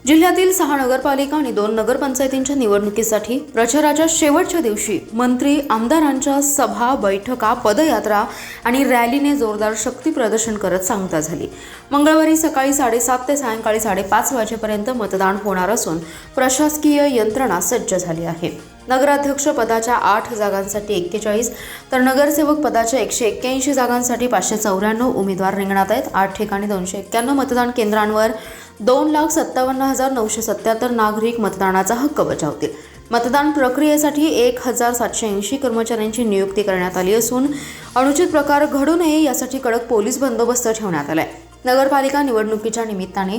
जिल्ह्यातील 6 नगरपालिका आणि 2 नगरपंचायतींच्या निवडणुकीसाठी प्रचाराच्या शेवटच्या दिवशी मंत्री आमदारांच्या सभा, बैठका, पदयात्रा आणि रॅलीने जोरदार शक्ती प्रदर्शन करत सांगता झाली। मंगळवारी सकाळी 7:30 ते सायंकाळी 5:30 वाजेपर्यंत मतदान होणार असून प्रशासकीय यंत्रणा सज्ज झाली आहे। नगराध्यक्ष पदाच्या 8 जागांसाठी 41 तर नगरसेवक पदाच्या 181 जागांसाठी 594 उमेदवार रिंगणात आहेत। 8 ठिकाणी 291 मतदान केंद्रांवर 2,57,977 नागरिक मतदानाचा हक्क बजावतील। मतदान प्रक्रियेसाठी 1,780 कर्मचाऱ्यांची नियुक्ती करण्यात आली असून अनुचित प्रकार घडू नये यासाठी कडक पोलीस बंदोबस्त ठेवण्यात आलाय। नगरपालिका निवडणुकीच्या निमित्ताने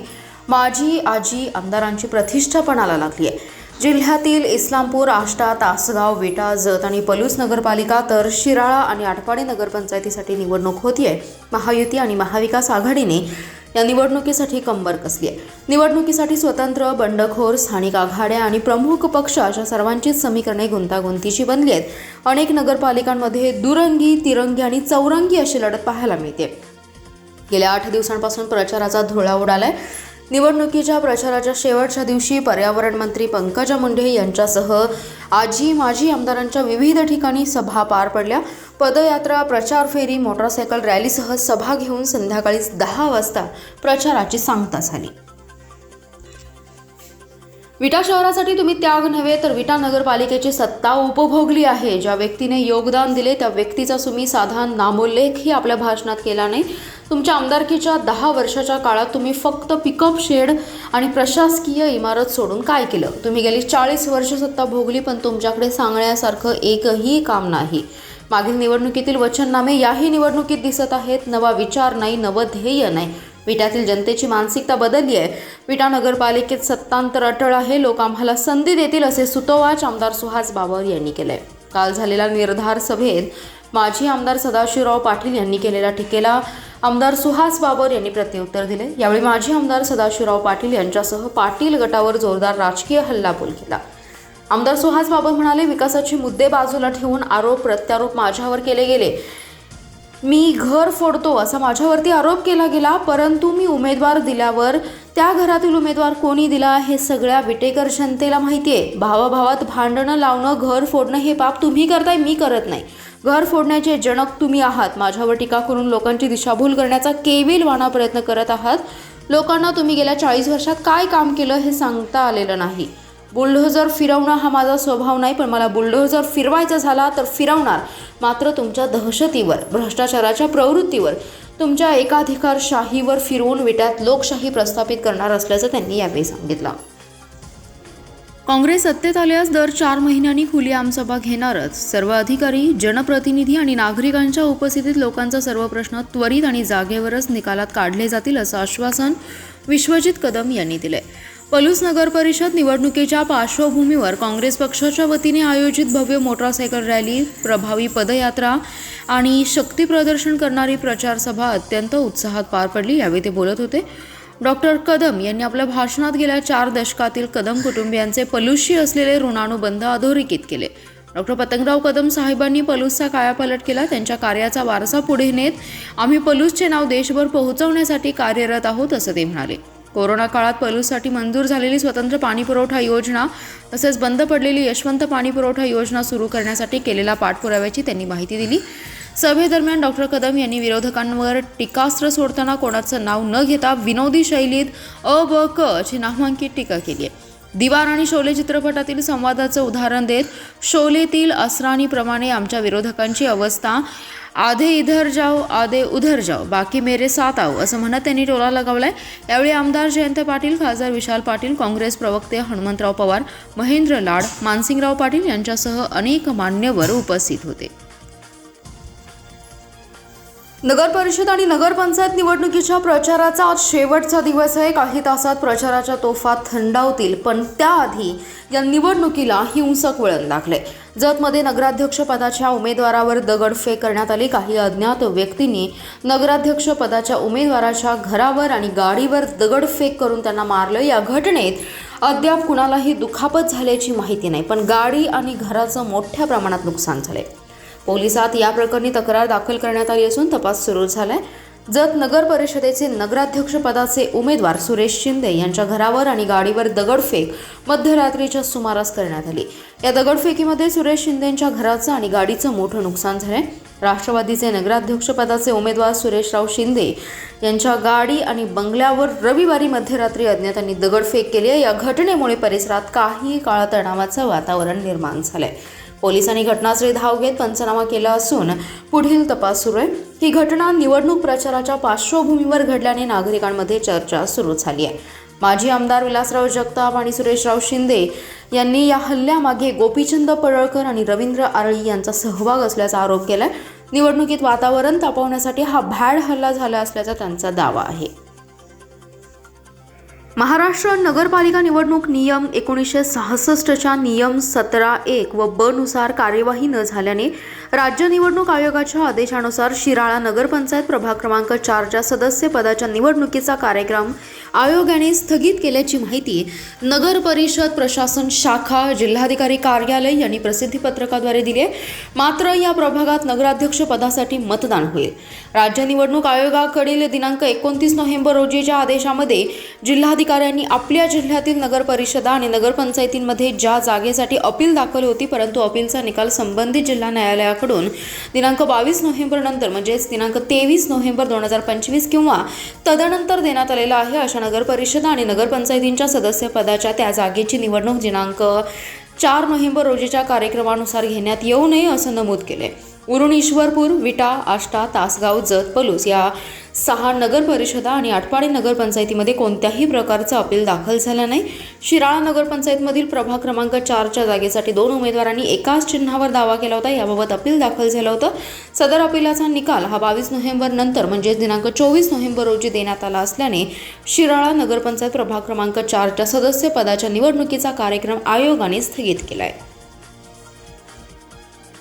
माजी आजी आमदारांची प्रतिष्ठा पणाला लागली आहे। जिल्ह्यातील इस्लामपूर, आष्टा, तासगाव, विटा, जत आणि पलूस नगरपालिका तर शिराळा आणि आटपाडी नगरपंचायतीसाठी निवडणूक होतीये। महायुती आणि महाविकास आघाडीने या निवडणुकीसाठी कंबर कसली आहे। निवडणुकीसाठी स्वतंत्र, बंडखोर, स्थानिक आघाड्या आणि प्रमुख पक्ष अशा सर्वांचीच समीकरणे गुंतागुंतीची बनली आहेत। अनेक नगरपालिकांमध्ये दुरंगी, तिरंगी आणि चौरंगी अशी लढत पाहायला मिळते। गेल्या 8 दिवसांपासून प्रचाराचा धुळा उडालाय। निवडणुकीच्या प्रचाराच्या शेवटच्या दिवशी पर्यावरण मंत्री पंकजा मुंडे यांच्यासह आजी माजी आमदारांच्या विविध ठिकाणी सभा पार पडल्या। पदयात्रा, प्रचार फेरी, मोटरसायकल रॅलीसह सभा घेऊन संध्याकाळी 10 वाजता प्रचाराची सांगता झाली। विटा शहरासाठी तुम्ही त्याग नव्हे तर विटा नगरपालिकेची सत्ता उपभोगली आहे। ज्या व्यक्तीने योगदान दिले त्या व्यक्तीचा तुम्ही साधा नामोल्लेखही आपल्या भाषणात केला नाही। तुमच्या आमदारकीच्या 10 वर्षाच्या काळात तुम्ही फक्त पिकअप शेड आणि प्रशासकीय इमारत सोडून काय केलं? तुम्ही गेली 40 वर्ष सत्ता भोगली पण तुमच्याकडे सांगण्यासारखं एकही काम नाही। मागील निवडणुकीतील वचननामे याही निवडणुकीत दिसत आहेत। नवा विचार नाही, नवं ध्येय नाही। विट्यातील जनतेची मानसिकता बदलली आहे। विटा नगरपालिकेत सत्तांतर अटळ आहे। लोक आम्हाला संधी देतील असे सुतोवाच आमदार सुहास बाबर यांनी केलंय। काल झालेल्या निर्धार सभेत माजी आमदार सदाशिवराव पाटील यांनी केलेल्या टीकेला आमदार सुहास बाबर यांनी प्रत्युत्तर दिले। यावेळी माजी आमदार सदाशिवराव पाटील यांच्यासह पाटील गटावर जोरदार राजकीय हल्लाबोल केला। आमदार सुहास बाबर म्हणाले, विकासाचे मुद्दे बाजूला ठेवून आरोप प्रत्यारोप माझ्यावर केले गेले। मी घर फोडतो असा माझ्यावरती आरोप केला गेला, परंतु मी उमेदवार दिल्यावर त्या घरातील उमेदवार कोणी दिला हे सगळ्या विटेकर जनतेला माहिती आहे। भावाभावात भांडणं लावणं, घर फोडणं हे पाप तुम्ही करताय, मी करत नाही। घर फोडण्याचे जनक तुम्ही आहात। माझ्यावर टीका करून लोकांची दिशाभूल करण्याचा केविलवाणा प्रयत्न करत आहात। लोकांना तुम्ही गेल्या 40 वर्षात काय काम केलं हे सांगता आलेलं नाही। बुलडोझर फिरवणं हा माझा स्वभाव नाही, पण मला बुलडोझर फिरवायचा झाला तर फिरवणार। मात्र तुमच्या दहशतीवर, भ्रष्टाचाराच्या प्रवृत्तीवर, तुमच्या एकाधिकारशाहीवर फिरवून विट्यात लोकशाही प्रस्थापित करणार असल्याचं त्यांनी यावेळी सांगितलं। काँग्रेस सत्तेत आल्यास दर 4 महिन्यांनी खुली आमसभा घेणारच। सर्व अधिकारी, जनप्रतिनिधी आणि नागरिकांच्या उपस्थितीत लोकांचा सर्व प्रश्न त्वरित आणि जागेवरच निकालात काढले जातील असं आश्वासन विश्वजित कदम यांनी दिले। पलूस नगर परिषद निवडणुकीच्या पार्श्वभूमीवर काँग्रेस पक्षाच्या वतीने आयोजित भव्य मोटरसायकल रॅली, प्रभावी पदयात्रा आणि शक्ती प्रदर्शन करणारी प्रचार सभा अत्यंत उत्साहात पार पडली। यावेळी ते बोलत होते। डॉक्टर कदम यांनी आपल्या भाषणात गेल्या 4 दशकातील कदम कुटुंबियांचे पलूसशी असलेले ऋणानुबंध अधोरेखित केले। डॉक्टर पतंगराव कदम साहेबांनी पलूसचा कायापालट केला। त्यांच्या कार्याचा वारसा पुढे नेत आम्ही पलूसचे नाव देशभर पोहोचवण्यासाठी कार्यरत आहोत असं ते म्हणाले। कोरोना काळात पलूससाठी मंजूर झालेली स्वतंत्र पाणीपुरवठा योजना तसेच बंद पडलेली यशवंत पाणीपुरवठा योजना सुरू करण्यासाठी केलेल्या पाठपुराव्याची त्यांनी माहिती दिली। सभेदरम्यान डॉक्टर कदम यांनी विरोधकांवर टीकास्त्र सोडताना कोणाचं नाव न घेता विनोदी शैलीत अ ब क अशी नामांकित टीका केली आहे। दीवार आणि शोले चित्रपटातील संवादाचं उदाहरण देत शोलेतील असरानीप्रमाणे आमच्या विरोधकांची अवस्था आधे इधर जाओ आधे उधर जाओ बाकी मेरे साथ आओ असं म्हणत त्यांनी टोला लगावलाय। यावेळी आमदार जयंत पाटील, खासदार विशाल पाटील, काँग्रेस प्रवक्ते हनुमंतराव पवार, महेंद्र लाड, मानसिंगराव पाटील यांच्यासह अनेक मान्यवर उपस्थित होते। नगर परिषद आणि नगरपंचायत निवडणुकीच्या प्रचाराचा आज शेवटचा दिवस आहे। काही तासात प्रचाराच्या तोफा थंडावतील, पण त्याआधी या निवडणुकीला हिंसक वळण लागले। जतमध्ये नगराध्यक्ष पदाच्या उमेदवारावर दगडफेक करण्यात आली। काही अज्ञात व्यक्तींनी नगराध्यक्ष पदाच्या उमेदवाराच्या घरावर आणि गाडीवर दगडफेक करून त्यांना मारलं। या घटनेत अद्याप कुणालाही दुखापत झाल्याची माहिती नाही, पण गाडी आणि घराचं मोठ्या प्रमाणात नुकसान झाले। पोलिसात या प्रकरणी तक्रार दाखल करण्यात आली असून तपास सुरू झालाय। जत नगर परिषदेचे नगराध्यक्ष पदाचे उमेदवार सुरेश शिंदे यांच्या घरावर आणि गाडीवर दगडफेक मध्यरात्रीच्या सुमारास करण्यात आली। या दगडफेकीमध्ये सुरेश शिंदेंच्या घराचं आणि गाडीचं मोठं नुकसान झालंय। राष्ट्रवादीचे नगराध्यक्ष पदाचे उमेदवार सुरेशराव शिंदे यांच्या गाडी आणि बंगल्यावर रविवारी मध्यरात्री अज्ञातांनी दगडफेक केली आहे। या घटनेमुळे परिसरात काही काळ तणावाचं वातावरण निर्माण झालंय। पोलिसांनी घटनास्थळी धाव घेत पंचनामा केला असून पुढील तपास सुरू आहे। ही घटना निवडणूक प्रचाराच्या पार्श्वभूमीवर घडल्याने नागरिकांमध्ये चर्चा सुरू झाली आहे। माजी आमदार विलासराव जगताप आणि सुरेशराव शिंदे यांनी या हल्ल्यामागे गोपीचंद पडळकर आणि रवींद्र आरळी यांचा सहभाग असल्याचा आरोप केलाय। निवडणुकीत वातावरण तापवण्यासाठी हा भ्याड हल्ला झाला असल्याचा त्यांचा दावा आहे। महाराष्ट्र नगरपालिका निवडणूक नियम 1966च्या नियम 17(1) व ब नुसार कार्यवाही न झाल्याने राज्य निवडणूक आयोगाच्या आदेशानुसार शिराळा नगरपंचायत प्रभाग क्रमांक 4च्या सदस्य पदाच्या निवडणुकीचा कार्यक्रम आयोगाने स्थगित केल्याची माहिती नगर परिषद प्रशासन शाखा जिल्हाधिकारी कार्यालय यांनी प्रसिद्धी पत्रकाद्वारे दिली आहे। मात्र या प्रभागात नगराध्यक्ष पदासाठी मतदान होईल। राज्य निवडणूक आयोगाकडील दिनांक 29 नोव्हेंबर रोजीच्या आदेशामध्ये जिल्हाधिकाऱ्यांनी आपल्या जिल्ह्यातील नगर परिषदा आणि नगरपंचायतींमध्ये ज्या जागेसाठी अपील दाखल होती, परंतु अपीलचा निकाल संबंधित जिल्हा न्यायालयाकडून दिनांक 22 नोव्हेंबर नंतर म्हणजेच दिनांक 23 नोव्हेंबर 2025 किंवा तदनंतर देण्यात आलेला आहे। अशा नगर परिषदा आणि नगरपंचायतींच्या सदस्य पदाच्या त्या जागेची निवडणूक दिनांक 4 नोव्हेंबर रोजीच्या कार्यक्रमानुसार घेण्यात येऊ नये असं नमूद केले। उरुण, ईश्वरपूर, विटा, आष्टा, तासगाव, जत, पलूस या 6 नगर परिषदा आणि आटपाडी नगरपंचायतीमध्ये कोणत्याही प्रकारचं अपील दाखल झालं नाही। शिराळा नगरपंचायतमधील प्रभाग क्रमांक 4च्या जागेसाठी 2 उमेदवारांनी एकाच चिन्हावर दावा केला होता। याबाबत अपील दाखल झालं होतं। सदर अपिलाचा निकाल हा 22 नोव्हेंबर नंतर म्हणजेच दिनांक 24 नोव्हेंबर रोजी देण्यात आला असल्याने शिराळा नगरपंचायत प्रभाग क्रमांक 4च्या सदस्य पदाच्या निवडणुकीचा कार्यक्रम आयोगाने स्थगित केला आहे।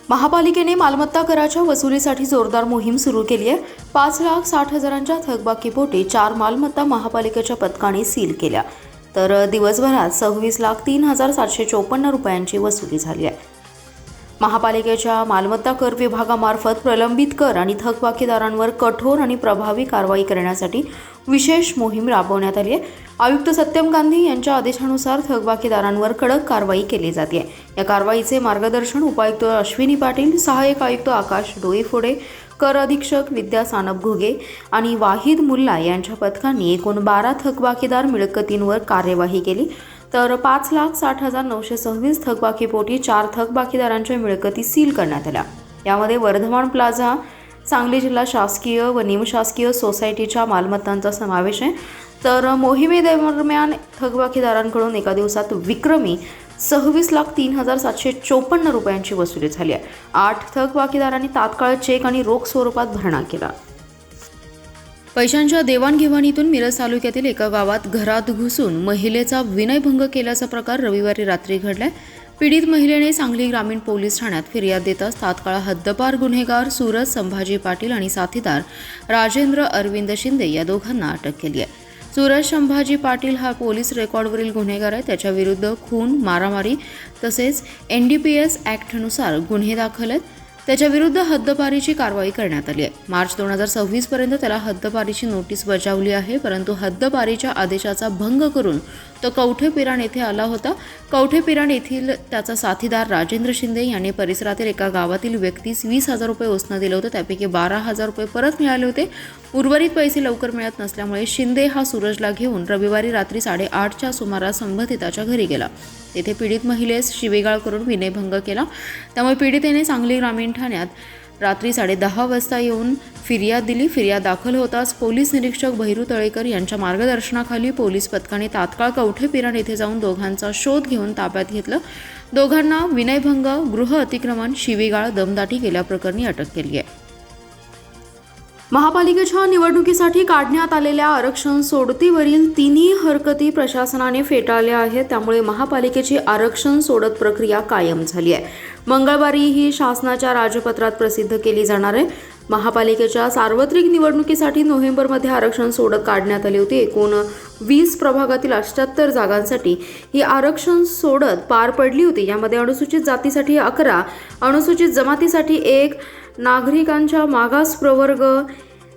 महापालिकेने मालमत्ता कराच्या वसुलीसाठी जोरदार मोहीम सुरू केली आहे। 5,60,000च्या थकबाकीपोटी 4 मालमत्ता महापालिकेच्या पथकाने सील केल्या, तर दिवसभरात 26,03,754 रुपयांची वसुली झाली आहे। महापालिकेच्या मालमत्ता कर विभागामार्फत प्रलंबित कर आणि थकबाकीदारांवर कठोर आणि प्रभावी कारवाई करण्यासाठी विशेष मोहीम राबवण्यात आली आहे। आयुक्त सत्यम गांधी यांच्या आदेशानुसार थकबाकीदारांवर कडक कारवाई केली जाते। या कारवाईचे मार्गदर्शन उपायुक्त अश्विनी पाटील, सहाय्यक आयुक्त आकाश डोईफोडे, कर अधीक्षक विद्या सानप घुगे आणि वाहिद मुल्ला यांच्या पथकांनी एकूण 12 थकबाकीदार मिळकतींवर कार्यवाही केली, तर 5,60,926 थकबाकीपोटी 4 थकबाकीदारांच्या मिळकती सील करण्यात आल्या। यामध्ये वर्धमान प्लाझा, सांगली जिल्हा शासकीय व निमशासकीय सोसायटीच्या मालमत्तांचा समावेश आहे। तर मोहिमेदरम्यान थकबाकीदारांकडून एका दिवसात विक्रमी 26,03,754 रुपयांची वसुली झाली आहे। 8 थकबाकीदारांनी तात्काळ चेक आणि रोख स्वरूपात भरणा केला। पैशांच्या देवाणघेवाणीतून मिरज तालुक्यातील एका गावात घरात घुसून महिलेचा विनयभंग केल्याचा प्रकार रविवारी रात्री घडलाय। पीडित महिलेने सांगली ग्रामीण पोलीस ठाण्यात फिर्याद देताच तात्काळ हद्दपार गुन्हेगार सूरज संभाजी पाटील आणि साथीदार राजेंद्र अरविंद शिंदे या दोघांना अटक केली आहे। सूरज संभाजी पाटील हा पोलीस रेकॉर्डवरील गुन्हेगार आहे। त्याच्याविरुद्ध खून, मारामारी तसेच NDPS ॲक्टनुसार गुन्हे दाखल आहेत। त्याच्याविरुद्ध हद्दपारीची कारवाई करण्यात आली आहे। मार्च 2026 पर्यंत त्याला हद्दपारीची नोटीस बजावली आहे, परंतु हद्दपारीच्या आदेशाचा भंग करून तो कवठेपिराण येथे आला होता। कवठेपिराण येथील त्याचा साथीदार राजेंद्र शिंदे याने परिसरातील एका गावातील व्यक्तीस 20,000 रुपये उसने दिले होते। त्यापैकी 12,000 रुपये परत मिळाले होते। उर्वरित पैसे लवकर मिळत नसल्यामुळे शिंदे हा सूरजला घेऊन रविवारी रात्री 8:30च्या सुमारास संबंधिताच्या घरी गेला। तेथे पीडित महिलेस शिवीगाळ करून विनयभंग केला। त्यामुळे पीडितेने सांगली ग्रामीण ठाण्यात रात्री 10:30 वाजता येऊन फिर्याद दिली। फिर्याद दाखल होताच पोलीस निरीक्षक भैरू तळेकर यांच्या मार्गदर्शनाखाली पोलीस पथकाने तात्काळ कवठेपिराण येथे जाऊन दोघांचा शोध घेऊन ताब्यात घेतलं। दोघांना विनयभंग, गृह अतिक्रमण, शिवीगाळ, दमदाटी केल्याप्रकरणी अटक केली आहे। महापालिकेच्या निवडणुकीसाठी काढण्यात आलेल्या आरक्षण सोडतीवरील तिन्ही हरकती प्रशासनाने फेटाळल्या आहेत। त्यामुळे महापालिकेची आरक्षण सोडत प्रक्रिया कायम झाली आहे। मंगळवारी ही शासनाच्या राजपत्रात प्रसिद्ध केली जाणार आहे। महापालिकेच्या सार्वत्रिक निवडणुकीसाठी नोव्हेंबरमध्ये आरक्षण सोडत काढण्यात आली होती। एकूण 20 प्रभागातील 78 जागांसाठी ही आरक्षण सोडत पार पडली होती। यामध्ये अनुसूचित जातीसाठी 11, अनुसूचित जमातीसाठी 1, नागरिकांच्या मागास प्रवर्ग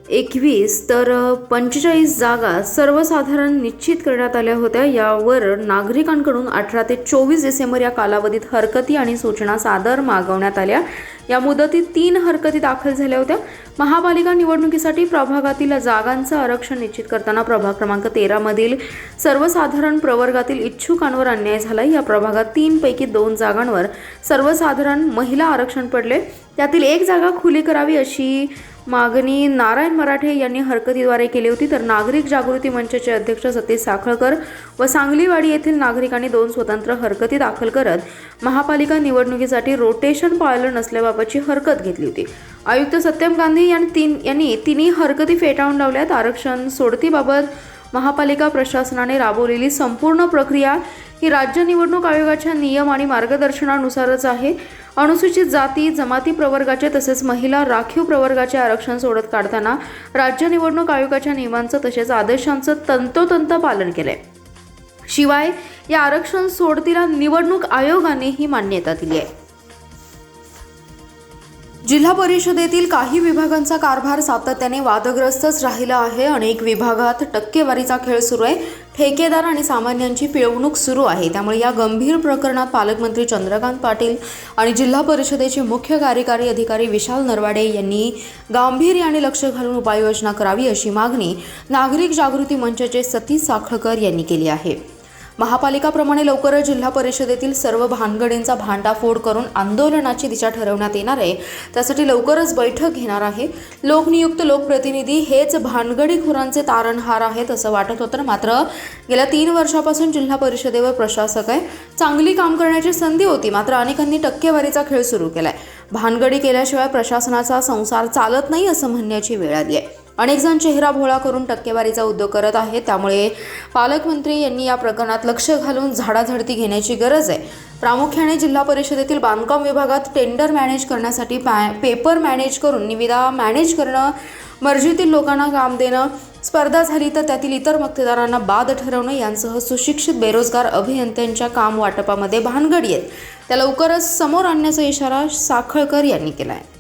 21 तर 45 जागा सर्वसाधारण निश्चित करण्यात आल्या होत्या. यावर नागरिकांकडून 18 ते 24 डिसेंबर या कालावधीत हरकती आणि सूचना सादर मागवण्यात आल्या. या मुदतीत 3 हरकती दाखल झाल्या होत्या. महापालिका निवडणुकीसाठी प्रभागातील जागांचं आरक्षण निश्चित करताना प्रभाग क्रमांक 13 मधील सर्वसाधारण प्रवर्गातील इच्छुकांवर अन्याय झाला. या प्रभागात 3 पैकी 2 जागांवर सर्वसाधारण महिला आरक्षण पडले. त्यातील 1 जागा खुली करावी अशी मागणी नारायण मराठे यांनी हरकतीद्वारे केली होती. तर नागरिक जागृती मंचचे अध्यक्ष सतीश साखळकर व सांगलीवाडी येथील नागरिकांनी 2 स्वतंत्र हरकती दाखल करत महापालिका निवडणुकीसाठी रोटेशन पाळलं नसल्याबाबतची हरकत घेतली होती. आयुक्त सत्यम गांधी यांनी तिन्ही हरकती फेटाळून लावल्यात. आरक्षण सोडतीबाबत महापालिका प्रशासनाने राबवलेली संपूर्ण प्रक्रिया ही राज्य निवडणूक आयोगाच्या नियम आणि मार्गदर्शनानुसारच आहे. अनुसूचित जाती जमाती प्रवर्गाचे तसेच महिला राखीव प्रवर्गाचे आरक्षण सोडत काढताना राज्य निवडणूक आयोगाच्या नियमांचं तसेच आदेशांचं तंतोतंत पालन केलंय. शिवाय या आरक्षण सोडतीला निवडणूक आयोगाने ही मान्यता दिली आहे. जिल्हा परिषदेतील काही विभागांचा कारभार सातत्याने वादग्रस्तच राहिला आहे. अनेक विभागात टक्केवारीचा खेळ सुरू आहे. ठेकेदार आणि सामान्यांची पिळवणूक सुरू आहे. त्यामुळे या गंभीर प्रकरणात पालकमंत्री चंद्रकांत पाटील आणि जिल्हा परिषदेचे मुख्य कार्यकारी अधिकारी विशाल नरवाडे यांनी गांभीर्याने लक्ष घालून उपाययोजना करावी अशी मागणी नागरिक जागृती मंचचे सतीश साखळकर यांनी केली आहे. महापालिकाप्रमाणे लवकरच जिल्हा परिषदेतील सर्व भानगडींचा भांडाफोड करून आंदोलनाची दिशा ठरवण्यात येणार आहे. त्यासाठी लवकरच बैठक घेणार आहे. लोकनियुक्त लोकप्रतिनिधी हेच भानगडीखोरांचे तारणहार आहेत असं वाटत होतं. मात्र गेल्या 3 वर्षापासून जिल्हा परिषदेवर प्रशासक आहे. चांगली काम करण्याची संधी होती, मात्र अनेकांनी टक्केवारीचा खेळ सुरू केलाय. भानगडी केल्याशिवाय प्रशासनाचा संसार चालत नाही असं म्हणण्याची वेळ आली आहे. अनेक जण चेहरा भोळा करून टक्केवारीचा उद्योग करत आहेत. त्यामुळे पालकमंत्री यांनी या प्रकरणात लक्ष घालून झाडाझडती घेण्याची गरज आहे. प्रामुख्याने जिल्हा परिषदेतील बांधकाम विभागात टेंडर मॅनेज करण्यासाठी पेपर मॅनेज करून निविदा मॅनेज करणं, मर्जीतील लोकांना काम देणं, स्पर्धा झाली तर त्यातील इतर मक्तेदारांना बाद ठरवणं यांसह सुशिक्षित बेरोजगार अभियंत्यांच्या काम वाटपामध्ये भानगडी आहेत. त्या लवकरच समोर आणण्याचा इशारा साखळकर यांनी केला आहे.